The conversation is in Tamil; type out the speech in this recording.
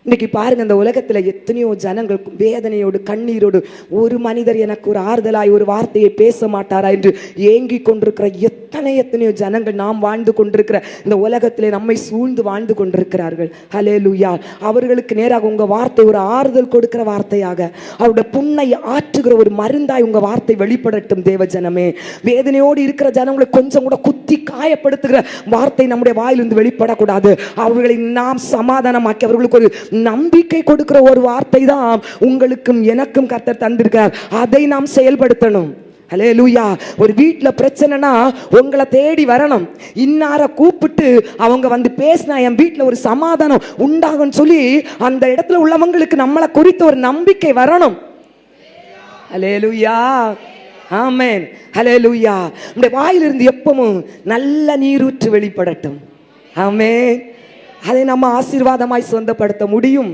இன்னைக்கு பாருங்க, இந்த உலகத்துல எத்தனையோ ஜனங்கள் வேதனையோடு கண்ணீரோடு, ஒரு மனிதர் எனக்கு ஒரு ஆறுதலாய் ஒரு வார்த்தையை பேச மாட்டாரா என்று ஏங்கி கொண்டிருக்கிற எத்தனையோ ஜனங்கள் நாம் வாழ்ந்து கொண்டிருக்கிற இந்த உலகத்திலே நம்மை சூழ்ந்து வாழ்ந்து கொண்டிருக்கிறார்கள். ஹல்லேலூயா. அவர்களுக்கு நேராக உங்க வார்த்தை ஒரு ஆறுதல் கொடுக்கிற வார்த்தையாக, அவருடைய புண்ணை ஆற்றுகிற ஒரு மருந்தாய் உங்க வார்த்தை வெளிப்படட்டும். தேவ ஜனமே, வேதனையோடு இருக்கிற ஜனங்களை கொஞ்சம் கூட குத்தி காயப்படுத்துகிற வார்த்தை நம்முடைய வாயிலிருந்து வெளிப்படக்கூடாது. அவர்களை நாம் சமாதானமாக்கி அவர்களுக்கு ஒரு நம்பிக்கை கொடுக்கிற ஒரு வார்த்தை தான் உங்களுக்கும் எனக்கும் கர்த்தர் தந்திருக்கிறார். அதை நாம் செயல்படுத்தணும். ஹல்லேலூயா. ஒரு வீட்டுல பிரச்சனைனா உங்களை தேடி வரணும், இன்னார கூப்பிட்டு அவங்க வந்து பேசினா என் வீட்டுல ஒரு சமாதானம் உண்டாகும் சொல்லி அந்த இடத்துல உள்ளவங்களுக்கு நம்மளை குறித்த ஒரு நம்பிக்கை வரணும். ஹல்லேலூயா. ஆமென். ஹல்லேலூயா. உங்களுடைய வாயிலிருந்து எப்பவும் நல்ல நீரூற்று வெளிப்படட்டும். ஆமென். அதை நம்ம ஆசீர்வாதமாய் சொந்தப்படுத்த முடியும்.